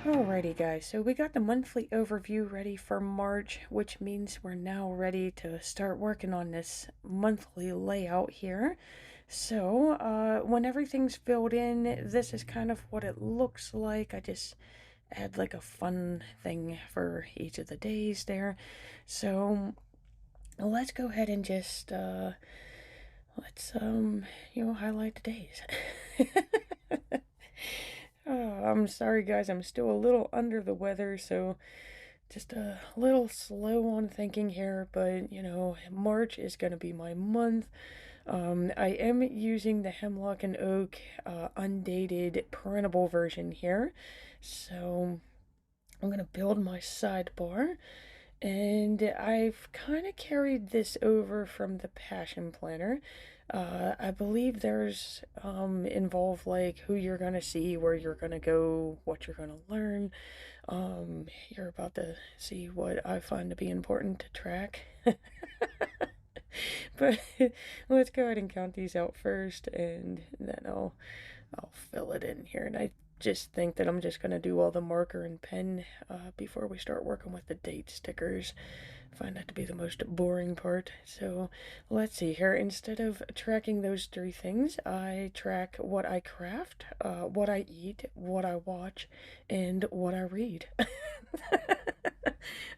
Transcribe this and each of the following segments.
Alrighty guys, so we got the monthly overview ready for March, which means we're now ready to start working on this monthly layout here. So, when everything's filled in, this is kind of what it looks like. I just add like a fun thing for each of the days there. So, let's go ahead and just, let's, highlight the days. Oh, I'm sorry, guys. I'm still a little under the weather, so just a little slow on thinking here. But, March is going to be my month. I am using the Hemlock and Oak Undated printable version here. So I'm going to build my sidebar. And I've kind of carried this over from the Passion Planner. I believe there's involved like who you're gonna see, where you're gonna go, what you're gonna learn. You're about to see what I find to be important to track. But let's go ahead and count these out first, and then I'll fill it in here. And I just think that I'm just going to do all the marker and pen before we start working with the date stickers. I find that to be the most boring part. So let's see here. Instead of tracking those three things, I track what I craft, what I eat, what I watch, and what I read.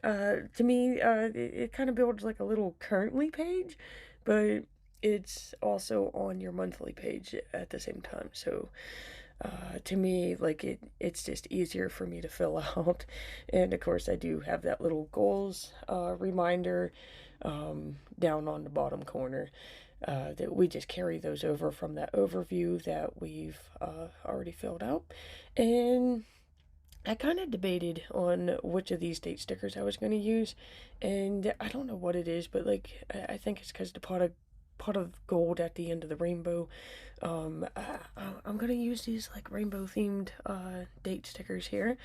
To me, it kind of builds like a little currently page, but it's also on your monthly page at the same time. So to me, like it's just easier for me to fill out. And of course, I do have that little goals reminder down on the bottom corner. That we just carry those over from that overview that we've already filled out. And I kind of debated on which of these date stickers I was going to use, and I don't know what it is, but like I think it's because the pot of gold at the end of the rainbow. I'm gonna use these like rainbow themed date stickers here.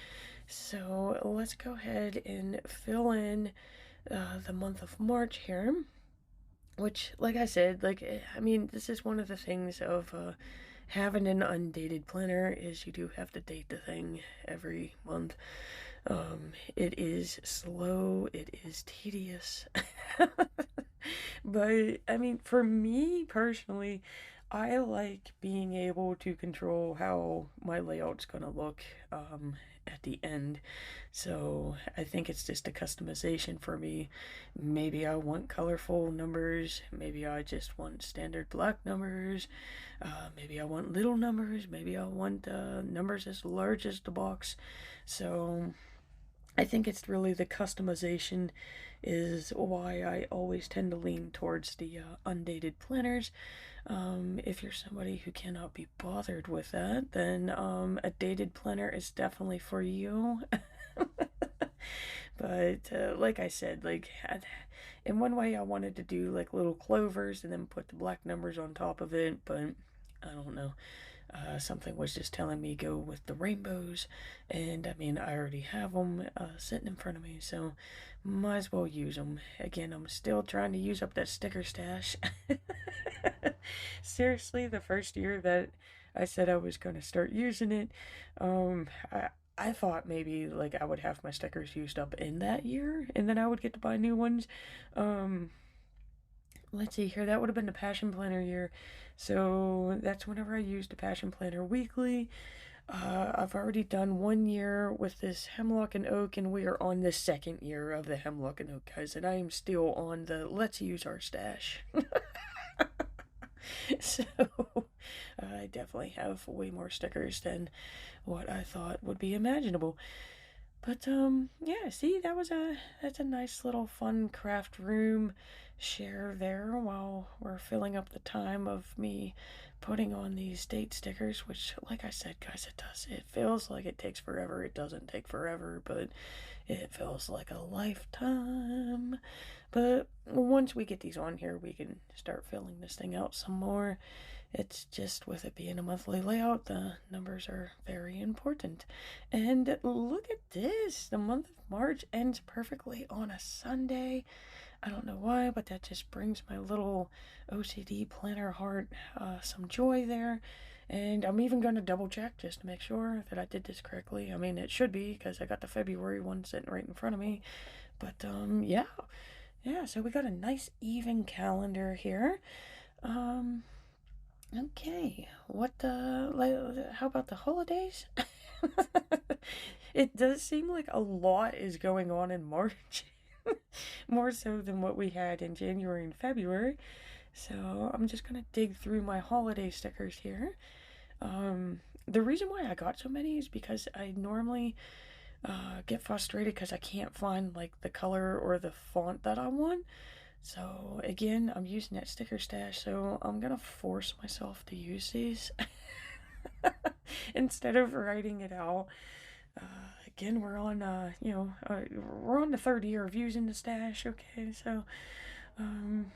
So let's go ahead and fill in the month of March here. Which, like I said, I mean, this is one of the things of having an undated planner is you do have to date the thing every month. It is slow, it is tedious. But, I mean, for me personally, I like being able to control how my layout's gonna look at the end. So I think it's just a customization for me. Maybe I want colorful numbers. Maybe I just want standard black numbers. Maybe I want little numbers. Maybe I want numbers as large as the box. So I think it's really the customization is why I always tend to lean towards the undated planners. If you're somebody who cannot be bothered with that, then a dated planner is definitely for you. But like I said, in one way I wanted to do like little clovers and then put the black numbers on top of it, but I don't know. Something was just telling me go with the rainbows, and I mean I already have them sitting in front of me, so might as well use them. Again, I'm still trying to use up that sticker stash. Seriously, the first year that I said I was going to start using it, um, I, I thought maybe like I would have my stickers used up in that year, and then I would get to buy new ones. Um, let's see here, that would have been the Passion Planner year. So that's whenever I used the Passion Planner weekly. I've already done 1 year with this Hemlock and Oak, and we are on the second year of the Hemlock and Oak, guys, and I am still on the let's use our stash. So I definitely have way more stickers than what I thought would be imaginable. But yeah, see, that's a nice little fun craft room share there while we're filling up the time of me putting on these date stickers, which like I said, guys, it does. It feels like it takes forever. It doesn't take forever, but it feels like a lifetime. But once we get these on here, we can start filling this thing out some more. It's just with it being a monthly layout, the numbers are very important. And look at this, the month of March ends perfectly on a Sunday. I don't know why, but that just brings my little OCD planner heart some joy there. And I'm even going to double check just to make sure that I did this correctly. I mean, it should be because I got the February one sitting right in front of me. But yeah. Yeah, so we got a nice even calendar here. Um, okay. How about the holidays? It does seem like a lot is going on in March. More so than what we had in January and February. So I'm just gonna dig through my holiday stickers here. The reason why I got so many is because I normally get frustrated because I can't find like the color or the font that I want. So again, I'm using that sticker stash, so I'm gonna force myself to use these instead of writing it out. Again, we're on the third year of using the stash. Okay, so um,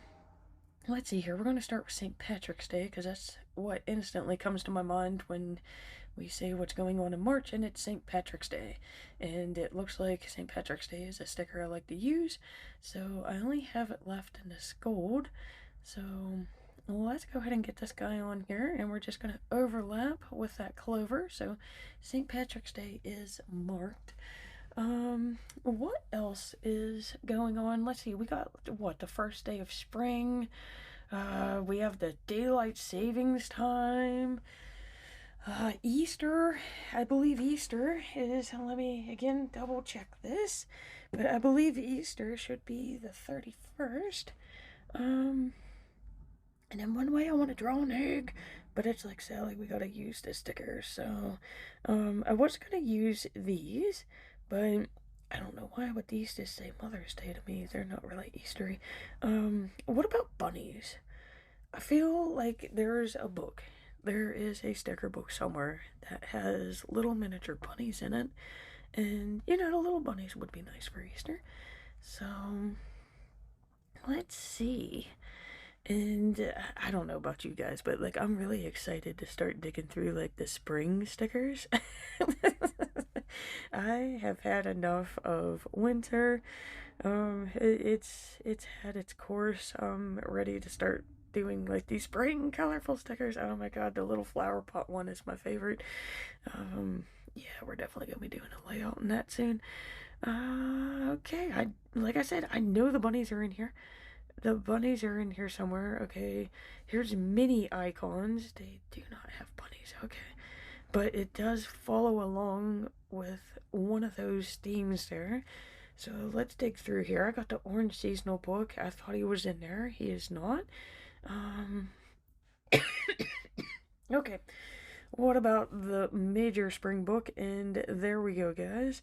let's see here. We're gonna start with St. Patrick's Day because that's what instantly comes to my mind when we say what's going on in March, and it's St. Patrick's Day. And it looks like St. Patrick's Day is a sticker I like to use, so I only have it left in this gold. So let's go ahead and get this guy on here, and we're just going to overlap with that clover. So St. Patrick's Day is marked. What else is going on? Let's see, we got what, the first day of spring. We have the daylight savings time. Easter, I believe Easter is, let me again double check this, but I believe Easter should be the 31st. And then one way I want to draw an egg, but it's like, Sally, we gotta use the stickers, so, I was gonna use these, but I don't know why would these just say Mother's Day to me. They're not really Eastery. What about bunnies? I feel like there's a book. There is a sticker book somewhere that has little miniature bunnies in it. And, the little bunnies would be nice for Easter. So, let's see. And I don't know about you guys, but like I'm really excited to start digging through like the spring stickers. I have had enough of winter. It's had its course. I'm ready to start doing like these spring colorful stickers. Oh my god, the little flower pot one is my favorite. Yeah, we're definitely gonna be doing a layout on that soon. Okay, like I said, I know the bunnies are in here. The bunnies are in here somewhere. Okay, here's mini icons. They do not have bunnies. Okay, but it does follow along with one of those themes there. So let's dig through here. I got the orange seasonal book. I thought he was in there. He is not. Um, okay. What about the major spring book? And there we go, guys.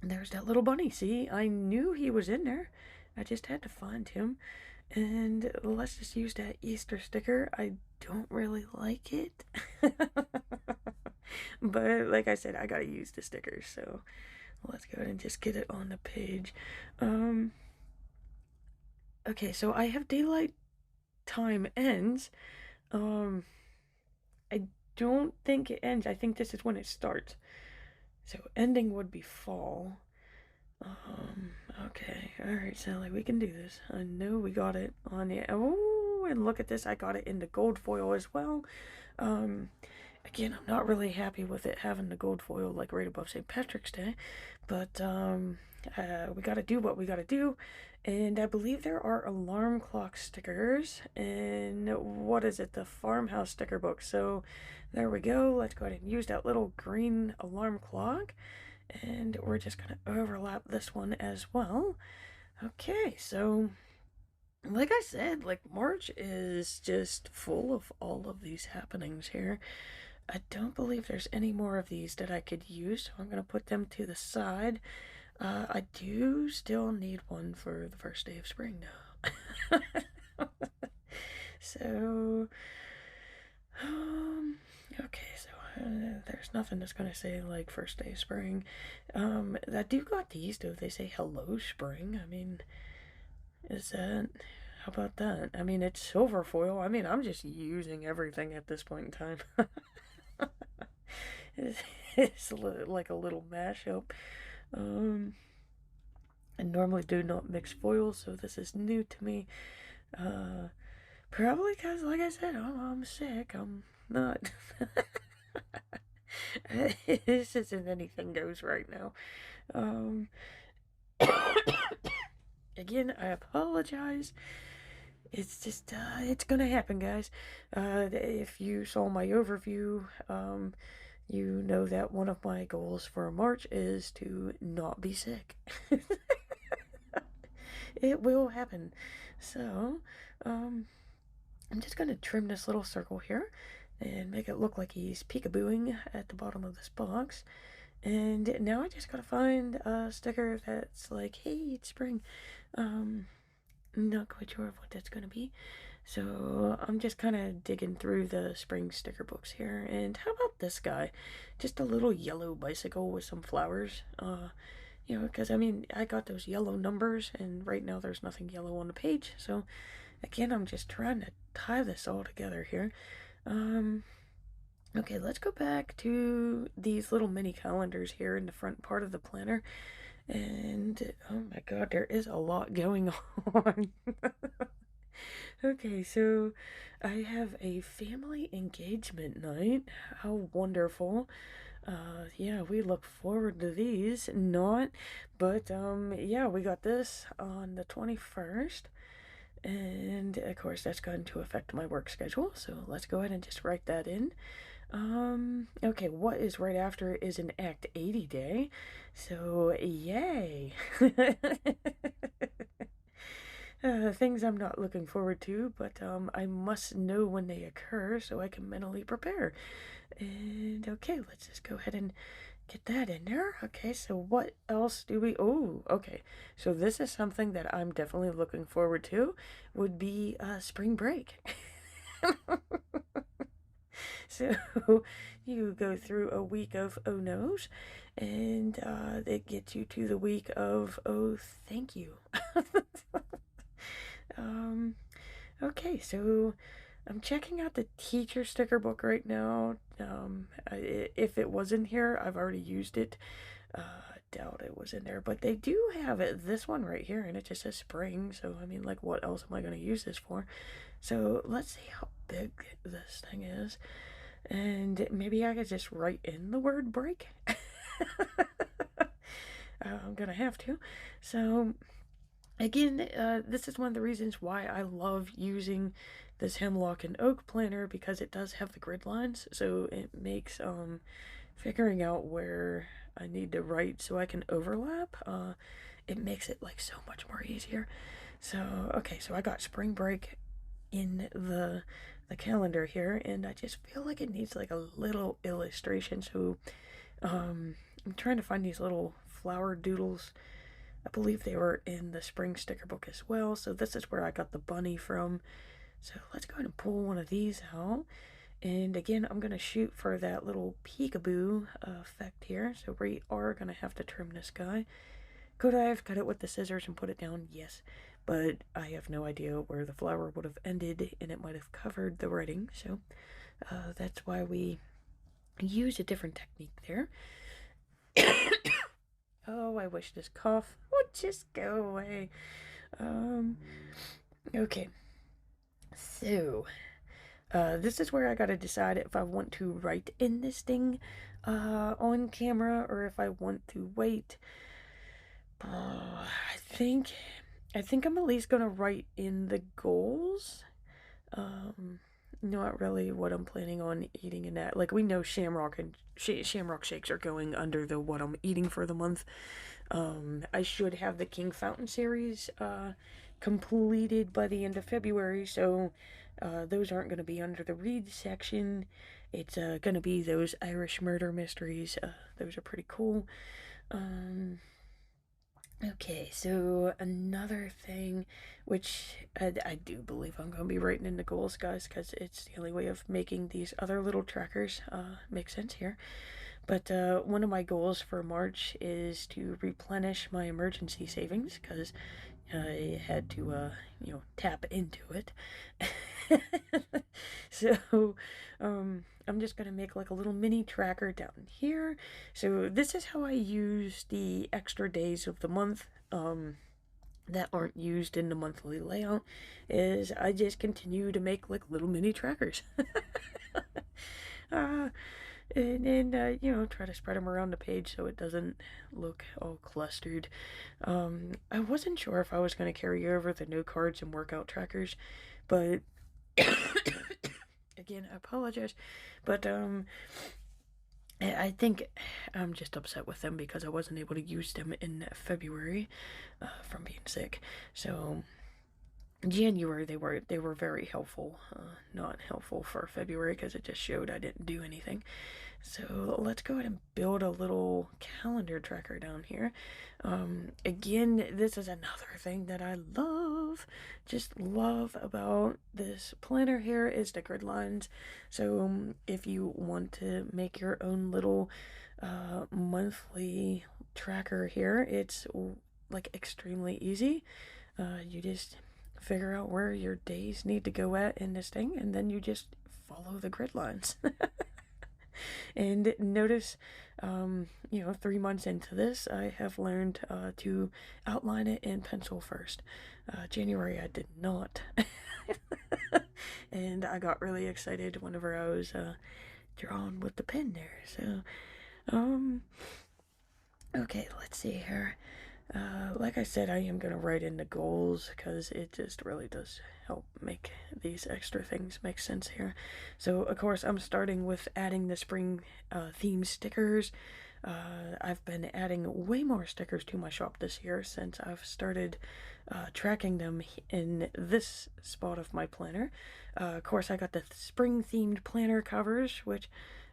There's that little bunny. See, I knew he was in there. I just had to find him. And let's just use that Easter sticker. I don't really like it. But like I said, I gotta use the stickers. So let's go ahead and just get it on the page. Okay, so I have daylight time ends. Um, I don't think it ends. I think this is when it starts. So ending would be fall. Okay. Alright, Sally, we can do this. I know we got it on the... Oh, and look at this. I got it in the gold foil as well. Again, I'm not really happy with it having the gold foil, like, right above St. Patrick's Day. But, we gotta do what we gotta do. And I believe there are alarm clock stickers. And what is it? The farmhouse sticker book. So, there we go. Let's go ahead and use that little green alarm clock. And we're just going to overlap this one as well. Okay, so like I said, like March is just full of all of these happenings here. I don't believe there's any more of these that I could use, so I'm going to put them to the side. I do still need one for the first day of spring now. So, okay, so there's nothing that's gonna say like first day of spring. I do got these. Do they say hello spring? I mean, is that? How about that? I mean, it's silver foil. I mean, I'm just using everything at this point in time. It's like a little mashup. I normally do not mix foils, so this is new to me. Probably because, like I said, I'm sick. I'm not. This isn't anything goes right now. Um, Again, I apologize. It's just, it's gonna happen, guys. If you saw my overview, you know that one of my goals for March is to not be sick. It will happen. So, um, I'm just gonna trim this little circle here and make it look like he's peekabooing at the bottom of this box. And now I just gotta find a sticker that's like, hey, it's spring. Not quite sure of what that's gonna be. So I'm just kind of digging through the spring sticker books here. And how about this guy? Just a little yellow bicycle with some flowers. Because I mean, I got those yellow numbers, and right now there's nothing yellow on the page. So again, I'm just trying to tie this all together here. Okay, let's go back to these little mini calendars here in the front part of the planner. And oh my god, there is a lot going on. Okay, so I have a family engagement night. How wonderful. Yeah, we look forward to these. Not, but yeah, we got this on the 21st. And of course, that's going to affect my work schedule. So let's go ahead and just write that in. Okay, what is right after is an Act 80 day. So, yay. Things I'm not looking forward to, but I must know when they occur so I can mentally prepare. And okay, let's just go ahead and get that in there. Okay, so what else do we... Oh, okay. So this is something that I'm definitely looking forward to, would be spring break. So you go through a week of oh no's, and it gets you to the week of oh thank you. um, okay, so I'm checking out the teacher sticker book right now. If it was in here, I've already used it. Doubt it was in there, but they do have it. This one right here, and it just says spring. So I mean, like, what else am I going to use this for? So let's see how big this thing is. And maybe I could just write in the word break. I'm gonna have to. So, again, this is one of the reasons why I love using this Hemlock and Oak planner, because it does have the grid lines. So it makes figuring out where I need to write so I can overlap. It makes it like so much more easier. So, okay, so I got spring break in the calendar here, and I just feel like it needs like a little illustration. So I'm trying to find these little flower doodles. I believe they were in the spring sticker book as well. So this is where I got the bunny from. So let's go ahead and pull one of these out. And again, I'm going to shoot for that little peekaboo effect here. So we are going to have to trim this guy. Could I have cut it with the scissors and put it down? Yes. But I have no idea where the flower would have ended, and it might have covered the writing. So that's why we use a different technique there. Oh, I wish this cough would just go away. Okay. So, this is where I gotta decide if I want to write in this thing on camera, or if I want to wait. I think I'm at least gonna write in the goals. Not really what I'm planning on eating in that. Like, we know Shamrock and Shamrock shakes are going under the what I'm eating for the month. I should have the King Fountain series completed by the end of February, so those aren't going to be under the read section. It's going to be those Irish murder mysteries. Those are pretty cool. Okay, so another thing, which I do believe I'm going to be writing in the goals, guys, because it's the only way of making these other little trackers make sense here. But one of my goals for March is to replenish my emergency savings, because I had to, tap into it. So, I'm just going to make like a little mini tracker down here. So this is how I use the extra days of the month, that aren't used in the monthly layout, is I just continue to make like little mini trackers. uh, try to spread them around the page so it doesn't look all clustered. I wasn't sure if I was going to carry over the note cards and workout trackers, but again, I apologize. But I think I'm just upset with them because I wasn't able to use them in February from being sick. So January they were very helpful. Not helpful for February because it just showed I didn't do anything. So let's go ahead and build a little calendar tracker down here. Again, this is another thing that I just love about this planner here is the grid lines. So if you want to make your own little monthly tracker here, it's like extremely easy. You just figure out where your days need to go at in this thing, and then you just follow the grid lines. And notice, 3 months into this, I have learned to outline it in pencil first. January, I did not. And I got really excited whenever I was drawing with the pen there. So, okay, let's see here. Like I said, I am going to write in the goals because it just really does help make these extra things make sense here. So, of course, I'm starting with adding the spring theme stickers. I've been adding way more stickers to my shop this year since I've started tracking them in this spot of my planner. Of course, I got the spring themed planner covers, which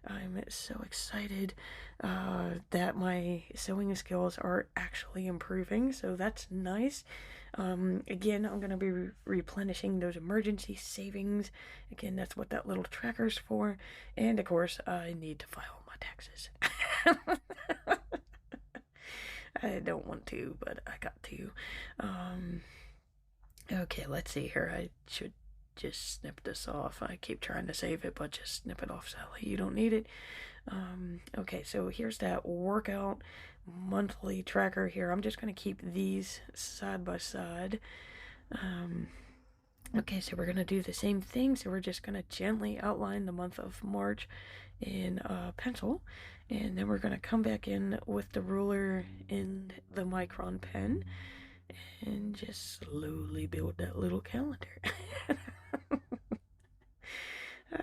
I'm so excited that my sewing skills are actually improving, so that's nice. Again, I'm going to be replenishing those emergency savings. Again, that's what that little tracker's for. And of course, I need to file my taxes. I don't want to, but I got to. Okay, let's see here. I should just snip this off. I keep trying to save it, but just snip it off, Sally. You don't need it. Okay, so here's that workout monthly tracker here. I'm just going to keep these side by side. Okay, so we're going to do the same thing. So we're just going to gently outline the month of March in pencil. And then we're going to come back in with the ruler and the micron pen and just slowly build that little calendar.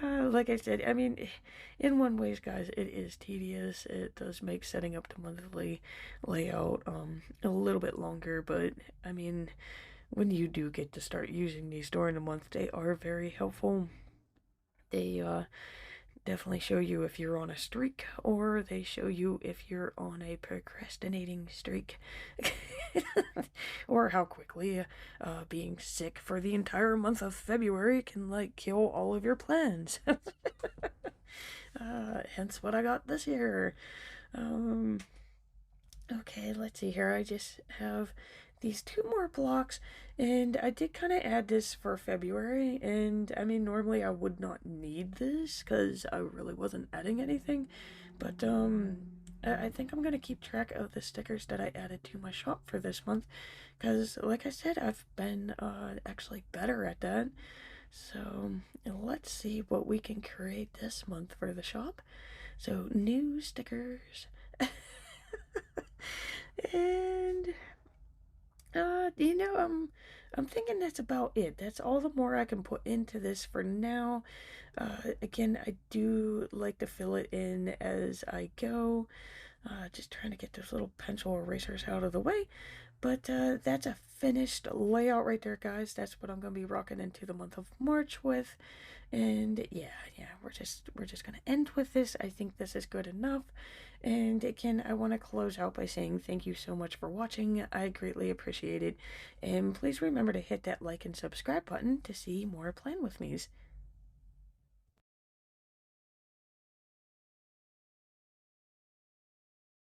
Like I said, I mean, in one ways, guys, it is tedious. It does make setting up the monthly layout a little bit longer, but I mean, when you do get to start using these during the month, they are very helpful. They definitely show you if you're on a streak, or they show you if you're on a procrastinating streak, or how quickly being sick for the entire month of February can like kill all of your plans. Hence what I got this year. Okay, let's see here. I just have these 2 more blocks, and I did kind of add this for February, and I mean, normally I would not need this because I really wasn't adding anything, but I think I'm gonna keep track of the stickers that I added to my shop for this month, because like I said, I've been actually better at that. So let's see what we can create this month for the shop. So new stickers. And I'm thinking that's about it. That's all the more I can put into this for now. Again, I do like to fill it in as I go. Just trying to get those little pencil erasers out of the way. But that's a finished layout right there, guys. That's what I'm gonna be rocking into the month of March with. And yeah, we're just gonna end with this. I think this is good enough. And again, I want to close out by saying thank you so much for watching. I greatly appreciate it. And please remember to hit that like and subscribe button to see more Plan With Me's.